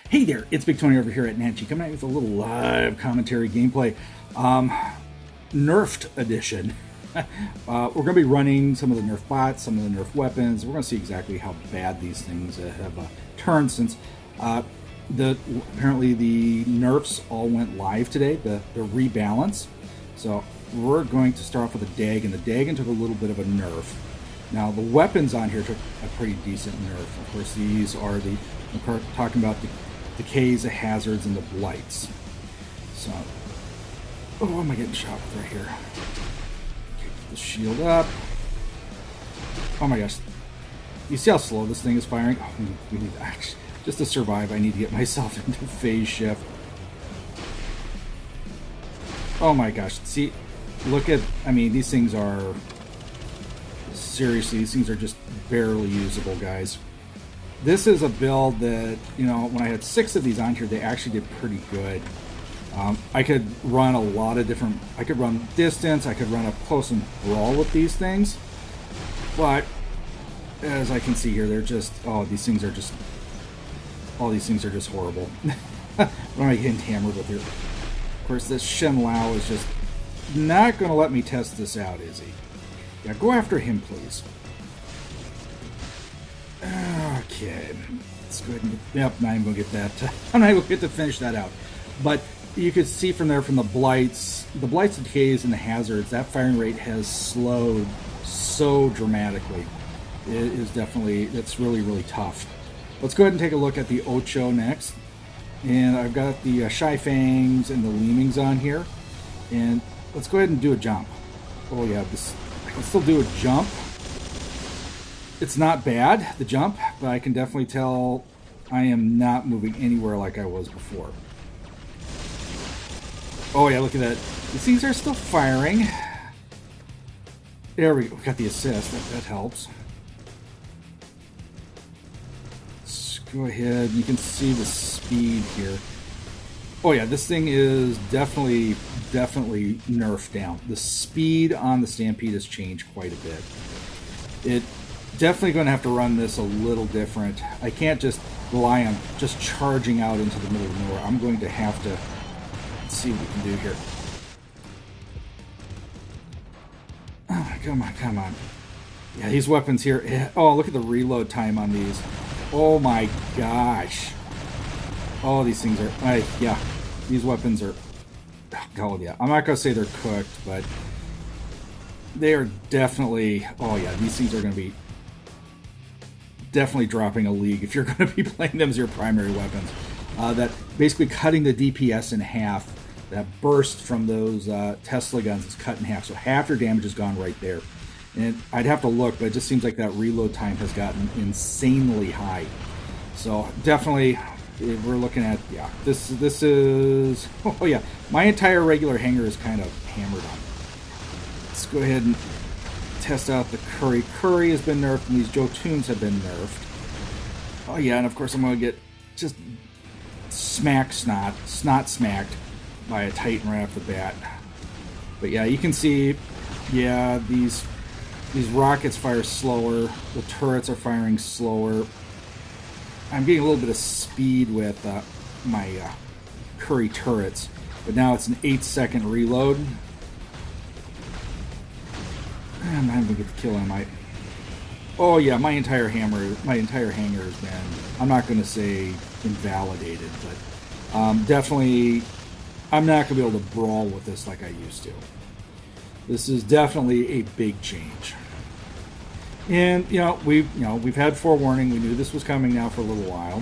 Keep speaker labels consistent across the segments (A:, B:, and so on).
A: Hey there, it's Big Tony over here at Nanchi, coming at you with a little live commentary gameplay. Nerfed edition. We're going to be running some of the Nerf bots, some of the Nerf weapons. We're going to see exactly how bad these things have turned since apparently the Nerfs all went live today, the rebalance. So we're going to start off with a Dagon. The Dagon took a little bit of a nerf. Now the weapons on here took a pretty decent nerf. Of course, these are we're talking about the decays, the hazards, and the blights. So, oh, am I getting shot with right here? Okay, put the shield up. Oh my gosh. You see how slow this thing is firing? Oh, we need actually, just to survive, I need to get myself into phase shift. Oh my gosh. See, look at, I mean, these things are, seriously, these things are just barely usable, guys. This is a build that, you know, when I had 6 of these on here, they actually did pretty good. I could run a lot of different, I could run distance, I could run up close and brawl with these things. But, as I can see here, they're just, oh, these things are just, all these things are just horrible. What am I getting hammered with here? Of course, this Shen Lao is just not going to let me test this out, is he? Yeah, go after him, please. Okay, let's go ahead and get, yep, not even going to get that. I'm not even going to get to finish that out. But you could see from there, from the blights, and decays, and the hazards, that firing rate has slowed so dramatically. It is definitely, that's really, really tough. Let's go ahead and take a look at the Ocho next. And I've got the Shy Fangs and the Leemings on here. And let's go ahead and do a jump. Oh yeah, this, I can still do a jump. It's not bad, the jump, but I can definitely tell I am not moving anywhere like I was before. Oh yeah, look at that. These things are still firing. There we go. We got the assist. That helps. Let's go ahead. You can see the speed here. Oh yeah, this thing is definitely nerfed down. The speed on the Stampede has changed quite a bit. It definitely going to have to run this a little different. I can't just rely on just charging out into the middle of nowhere. I'm going to have to, let's see what we can do here. Oh, come on, come on. Yeah, these weapons here. Oh, look at the reload time on these. Oh my gosh. Oh, these things are, yeah, these weapons are, oh yeah. I'm not going to say they're cooked, but they are definitely, oh yeah, these things are going to be definitely dropping a league if you're going to be playing them as your primary weapons. That basically cutting the DPS in half, that burst from those Tesla guns is cut in half, so half your damage is gone right there. And I'd have to look, but it just seems like that reload time has gotten insanely high. So definitely, we're looking at, yeah, this is, oh yeah, my entire regular hangar is kind of hammered on. Let's go ahead and test out the Curry. Curry has been nerfed, and these Jotuns have been nerfed. Oh yeah, and of course I'm going to get just snot smacked by a Titan right off the bat. But yeah, you can see, yeah, these rockets fire slower. The turrets are firing slower. I'm getting a little bit of speed with my Curry turrets, but now it's an 8-second reload. I'm not even gonna get the kill on my. Oh yeah, my entire hangar has been, I'm not gonna say invalidated, but definitely, I'm not gonna be able to brawl with this like I used to. This is definitely a big change. And we've had forewarning. We knew this was coming now for a little while.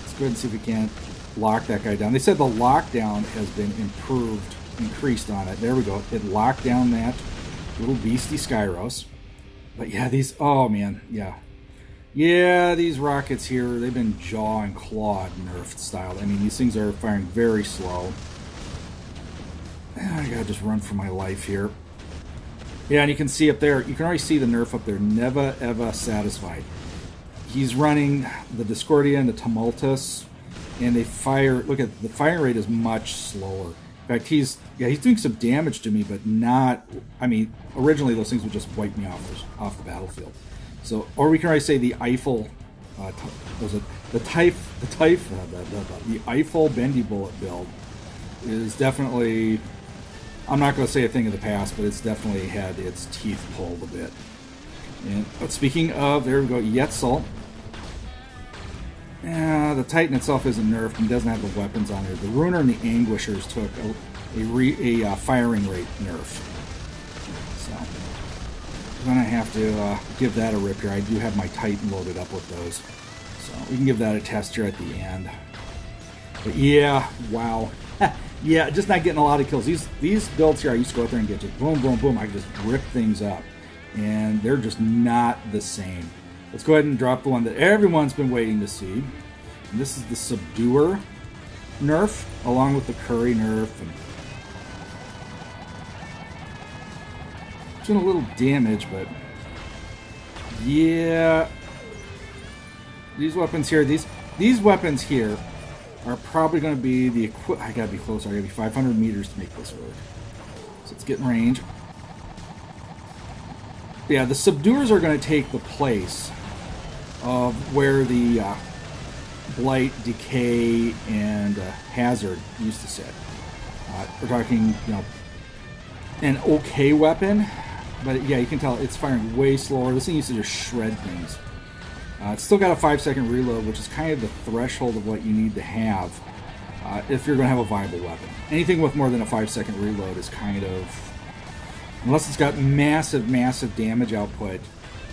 A: Let's go ahead and see if we can't lock that guy down. They said the lockdown has been increased on it. There we go. It locked down that little beastie Skyros. But yeah, these, oh man, yeah. Yeah, these rockets here, they've been jaw and clawed nerfed style. I mean, these things are firing very slow. I gotta just run for my life here. Yeah, and you can see up there, you can already see the nerf up there, never ever satisfied. He's running the Discordia and the Tumultus, and they fire, look at, the firing rate is much slower. In fact, he's doing some damage to me, but not, I mean, originally those things would just wipe me off the battlefield. So, or we can already say the Eiffel Was it the Eiffel bendy bullet build is definitely, I'm not going to say a thing of the past, but it's definitely had its teeth pulled a bit. And speaking of, there we go, Yetzel. The Titan itself isn't nerfed and doesn't have the weapons on there. The Ruiner and the Anguishers took a firing rate nerf. So I'm going to have to give that a rip here. I do have my Titan loaded up with those. So we can give that a test here at the end. But yeah, wow. Yeah, just not getting a lot of kills. These builds here, I used to go out there and get just boom, boom, boom. I could just rip things up. And they're just not the same. Let's go ahead and drop the one that everyone's been waiting to see. And this is the Subduer nerf, along with the Curry nerf. And doing a little damage, but yeah. These weapons here, these weapons here are probably going to be the I gotta be closer. I gotta be 500 meters to make this work. So let's get in range. Yeah, the Subduers are going to take the place of where the Blight, Decay, and Hazard used to sit. We're talking, you know, an okay weapon, but yeah, you can tell it's firing way slower. This thing used to just shred things. It's still got a 5-second reload, which is kind of the threshold of what you need to have if you're going to have a viable weapon. Anything with more than a 5-second reload is kind of, unless it's got massive, massive damage output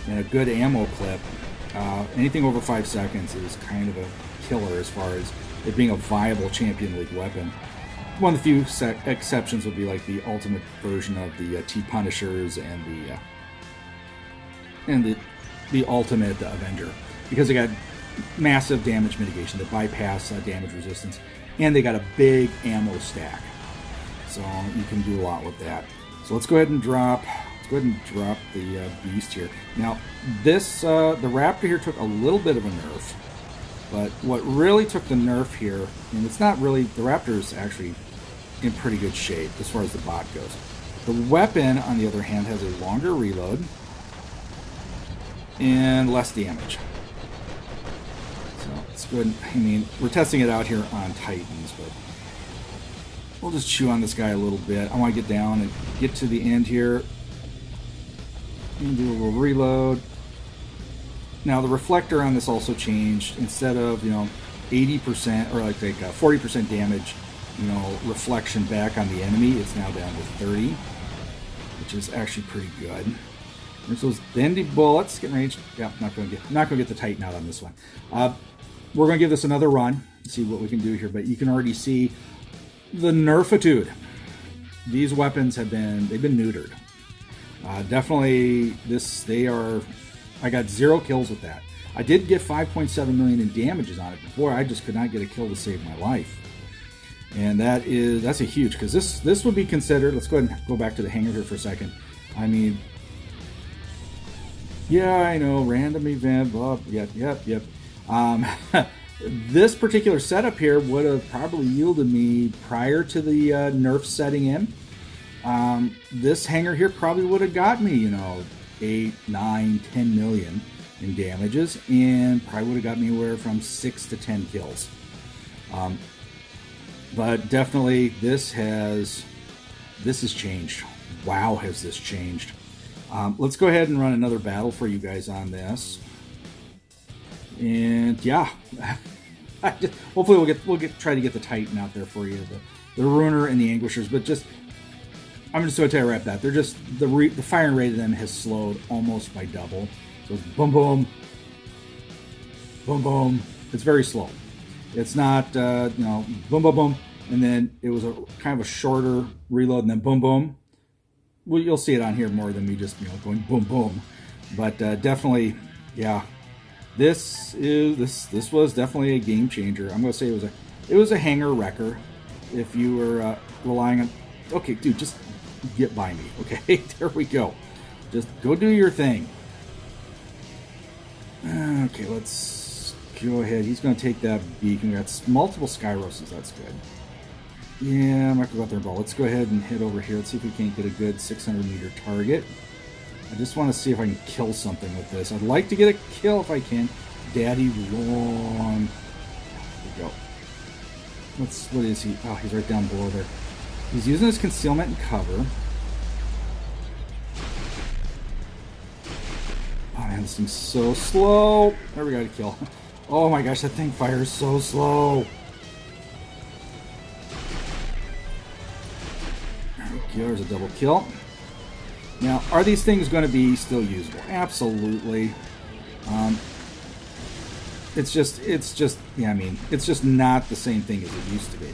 A: and a good ammo clip, anything over 5 seconds is kind of a killer as far as it being a viable Champion League weapon. One of the few exceptions would be like the ultimate version of the T-Punishers and the ultimate Avenger, because they got massive damage mitigation, they bypass damage resistance, and they got a big ammo stack, so you can do a lot with that. So let's go ahead and drop the beast here. Now this the Raptor here took a little bit of a nerf, but what really took the nerf here, and it's not really, the Raptor is actually in pretty good shape as far as the bot goes. The weapon, on the other hand, has a longer reload and less damage. So it's good. I mean, we're testing it out here on Titans, but we'll just chew on this guy a little bit. I want to get down and get to the end here and do a little reload. Now the reflector on this also changed. Instead of, you know, 80% or like 40% damage, you know, reflection back on the enemy, it's now down to 30, which is actually pretty good. There's those bendy bullets. Get range. Yeah, not gonna get the Titan out on this one. We're gonna give this another run, see what we can do here. But you can already see the nerfitude. These weapons they've been neutered. Definitely I got 0 kills with that. I did get 5.7 million in damages on it before. I just could not get a kill to save my life. And that's a huge, because this would be considered, let's go ahead and go back to the Hangar here for a second. I mean, yeah, I know, random event, blah, yep. This particular setup here would have probably yielded me, prior to the nerf setting in, this Hangar here probably would have got me, you know, 8, 9, 10 million in damages, and probably would have got me anywhere from 6 to 10 kills. But definitely this has changed. Wow, has this changed. Let's go ahead and run another battle for you guys on this. And yeah, hopefully we'll try to get the Titan out there for you, the Ruiner and the Anguishers. But I'm just going to tell you right that they're just the firing rate of them has slowed almost by double. So it's boom boom, boom boom. It's very slow. It's not you know, boom boom boom, and then it was a kind of a shorter reload, and then boom boom. Well, you'll see it on here more than me just, you know, going boom boom. But definitely, yeah. This was definitely a game changer. I'm gonna say it was a Hangar wrecker. If you were relying on, okay, dude, just get by me, okay? There we go. Just go do your thing. Okay, let's go ahead. He's gonna take that beacon. We got multiple Skyroses. That's good. Yeah, I'm not gonna go out there and ball. Let's go ahead and hit over here. Let's see if we can't get a good 600-meter target. I just want to see if I can kill something with this. I'd like to get a kill if I can. daddy long. There we go. What is he? Oh, he's right down below there. He's using his concealment and cover. Oh man, this thing's so slow. There we got a kill. Oh my gosh, that thing fires so slow. There we go, there's a double kill. Now, are these things going to be still usable? Absolutely. It's just, yeah, I mean, it's just not the same thing as it used to be.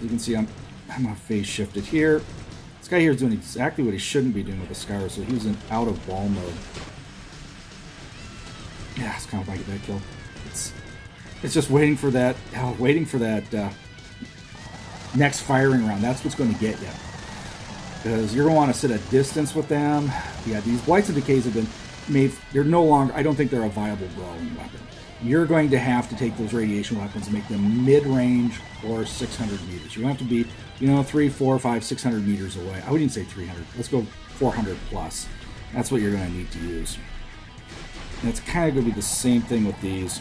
A: You can see I'm going to phase shift it here. This guy here is doing exactly what he shouldn't be doing with the Scar, so he was in out of ball mode. Yeah, it's kind of like that kill. It's just waiting for that, next firing round. That's what's going to get you. Because you're going to want to sit at distance with them. Yeah, these Blights and Decays have been made, they're no longer, I don't think they're a viable brawling weapon. You're going to have to take those radiation weapons and make them mid-range or 600 meters. You have to be, 3, 4, 5, 600 meters away. I wouldn't say 300. Let's go 400 plus. That's what you're going to need to use. And it's kind of going to be the same thing with these.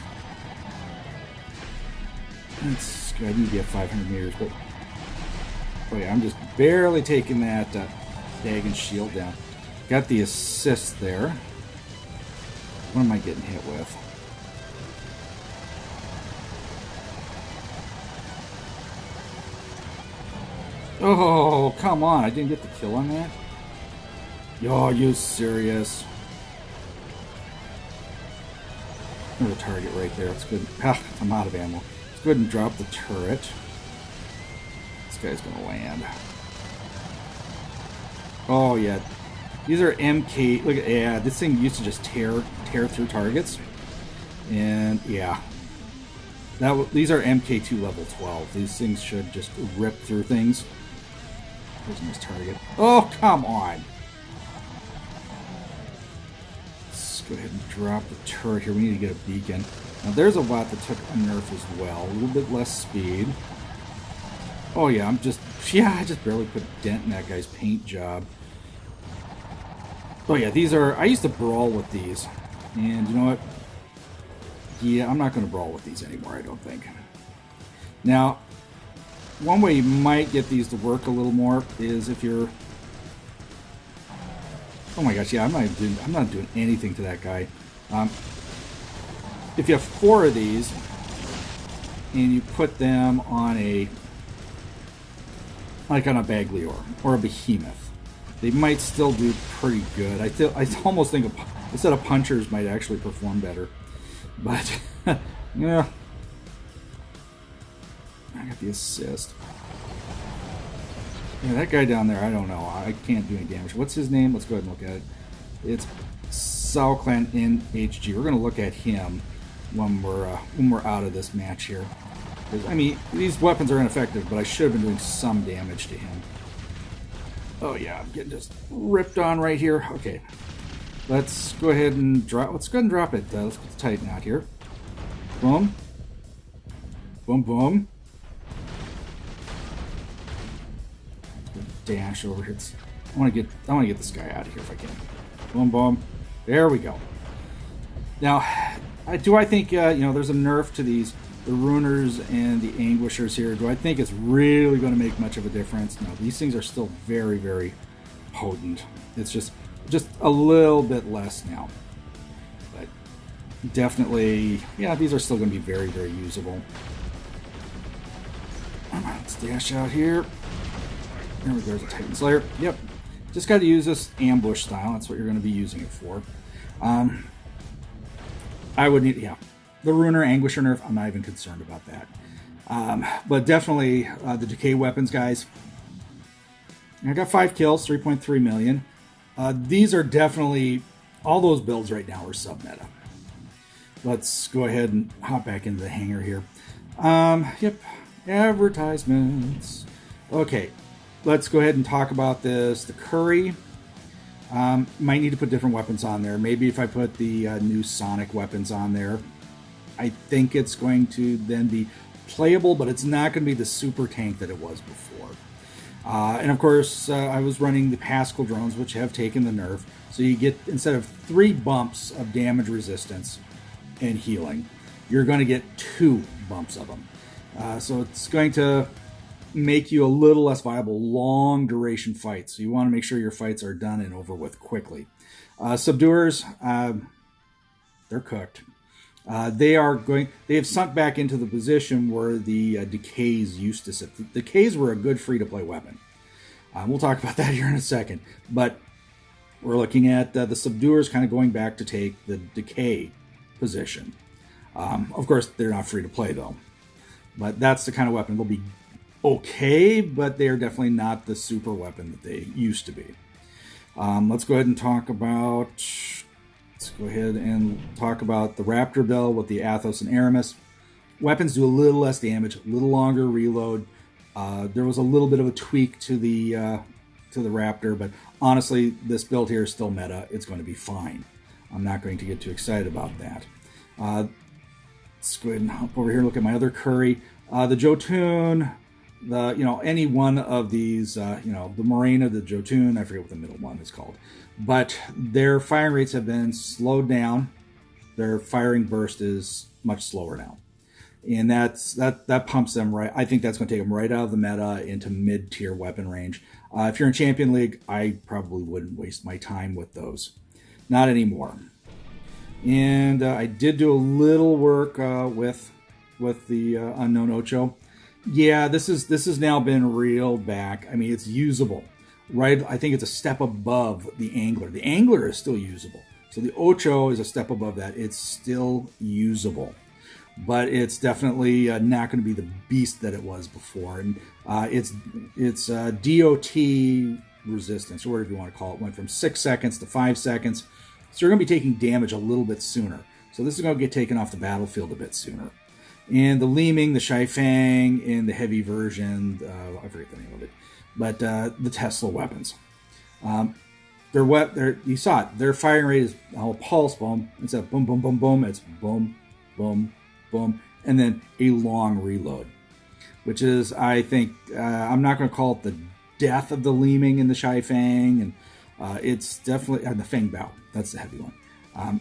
A: I need to be at 500 meters, but oh yeah, I'm just barely taking that Dagon shield down. Got the assist there. What am I getting hit with? Oh, come on. I didn't get the kill on that? Yo, are you serious? There's a target right there. It's good. Ah, I'm out of ammo. Let's go ahead and drop the turret. This guy's going to land. Oh, yeah. These are MK. Look at, yeah, this thing used to just tear through targets. And, yeah. These are MK2 level 12. These things should just rip through things. There's a nice target. Oh, come on. Let's go ahead and drop the turret here. We need to get a beacon. Now, there's a bot that took a nerf as well. A little bit less speed. Oh, yeah, I just barely put a dent in that guy's paint job. Oh, yeah, these are... I used to brawl with these. And you know what? Yeah, I'm not going to brawl with these anymore, I don't think. Now, one way you might get these to work a little more is if you're... Oh my gosh, yeah, I'm not doing anything to that guy. If you have 4 of these, and you put them on a... like on a Baglior or a Behemoth, they might still do pretty good. I almost think a set of punchers might actually perform better. But, yeah. I got the assist. Yeah, that guy down there, I don't know. I can't do any damage. What's his name? Let's go ahead and look at it. It's Saoclan NHG. We're going to look at him when we're out of this match here. I mean, these weapons are ineffective, but I should have been doing some damage to him. Oh, yeah. I'm getting just ripped on right here. Okay. Let's go ahead and drop. Let's go ahead and drop it. Let's put the Titan out here. Boom. Boom, boom. Dash over here. I want to get this guy out of here if I can. Boom, boom. There we go. Now, do I think there's a nerf to these, the Runers and the Anguishers here? Do I think it's really going to make much of a difference? No, these things are still very, very potent. It's just a little bit less now, but definitely, yeah, these are still going to be very, very usable. Let's dash out here. There we go, there's a Titan Slayer. Yep, just got to use this ambush style. That's what you're going to be using it for. I would need, yeah, the Runer Anguisher nerf. I'm not even concerned about that. But definitely the decay weapons, guys. I got 5 kills, 3.3 million. These are definitely, all those builds right now are sub-meta. Let's go ahead and hop back into the hangar here. Yep, advertisements. Okay, let's go ahead and talk about this. The Curry, might need to put different weapons on there. Maybe if I put the new Sonic weapons on there, I think it's going to then be playable, but it's not going to be the super tank that it was before. And of course, I was running the Pascal drones, which have taken the nerf. So you get, instead of 3 bumps of damage resistance, and healing, you're going to get 2 bumps of them. So it's going to make you a little less viable long duration fights. So you want to make sure your fights are done and over with quickly. Subduers, they're cooked. They have sunk back into the position where the decays used to sit. The decays were a good free-to-play weapon. We'll talk about that here in a second. But we're looking at the subduers kind of going back to take the decay position. Of course, they're not free-to-play, though. But that's the kind of weapon. They'll be okay, but they are definitely not the super weapon that they used to be. Let's go ahead and talk about the Raptor build with the Athos and Aramis. Weapons do a little less damage, a little longer reload. There was a little bit of a tweak to the Raptor, but honestly, this build here is still meta. It's going to be fine. I'm not going to get too excited about that. Let's go ahead and hop over here and look at my other curry. The Jotun, any one of these, the Morena, the Jotun, I forget what the middle one is called, but their firing rates have been slowed down. Their firing burst is much slower now. And that pumps them right. I think that's going to take them right out of the meta into mid-tier weapon range. If you're in Champion League, I probably wouldn't waste my time with those. Not anymore. And I did do a little work with the Unknown Ocho. Yeah, this has now been reeled back. I mean, it's usable, right? I think it's a step above the Angler. The Angler is still usable. So the Ocho is a step above that. It's still usable. But it's definitely not going to be the beast that it was before. And it's DOT resistance, or whatever you want to call it, went from 6 seconds to 5 seconds. So you're going to be taking damage a little bit sooner. So this is going to get taken off the battlefield a bit sooner. And the Leeming, the Shaifang, and the heavy version, I forget the name of it, but the Tesla weapons. You saw it. Their firing rate is a pulse bomb. It's a boom, boom, boom, boom. It's boom, boom, boom, and then a long reload, which is, I think, I'm not going to call it the death of the Leeming and the Shaifang, and it's definitely the Feng Bao. That's the heavy one.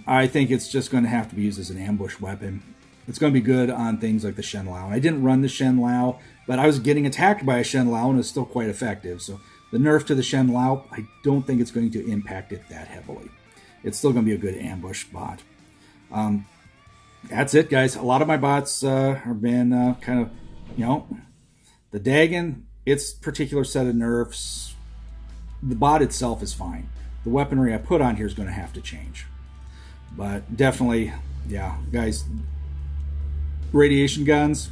A: I think it's just going to have to be used as an ambush weapon. It's going to be good on things like the Shen Lao. And I didn't run the Shen Lao, but I was getting attacked by a Shen Lao, and it's still quite effective. So the nerf to the Shen Lao, I don't think it's going to impact it that heavily. It's still going to be a good ambush bot. That's it, guys. A lot of my bots have been kind of, the Dagon, its particular set of nerfs, the bot itself is fine. The weaponry I put on here is going to have to change. But definitely, yeah, guys, radiation guns.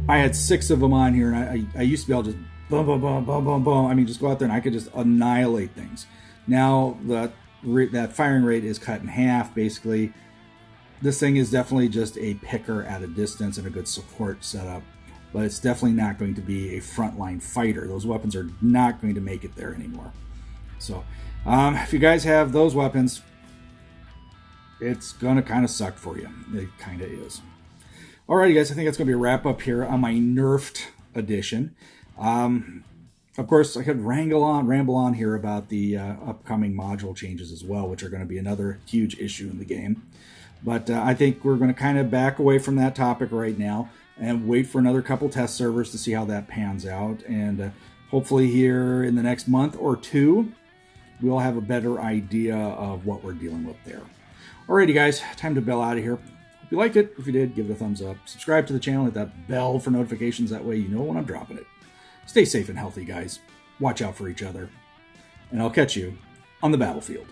A: I had 6 of them on here, and I used to be able to just boom, boom, boom, boom, boom, boom. I mean, just go out there and I could just annihilate things. Now that firing rate is cut in half, basically. This thing is definitely just a picker at a distance and a good support setup, but it's definitely not going to be a frontline fighter. Those weapons are not going to make it there anymore. So, if you guys have those weapons, it's going to kind of suck for you. It kind of is. Alrighty, guys, I think that's going to be a wrap up here on my nerfed edition. Of course, I could ramble on here about the upcoming module changes as well, which are going to be another huge issue in the game. But I think we're going to kind of back away from that topic right now and wait for another couple test servers to see how that pans out. And hopefully here in the next month or two, we'll have a better idea of what we're dealing with there. Alrighty, guys, time to bail out of here. If you liked it, if you did, give it a thumbs up. Subscribe to the channel, hit that bell for notifications. That way you know when I'm dropping it. Stay safe and healthy, guys. Watch out for each other. And I'll catch you on the battlefield.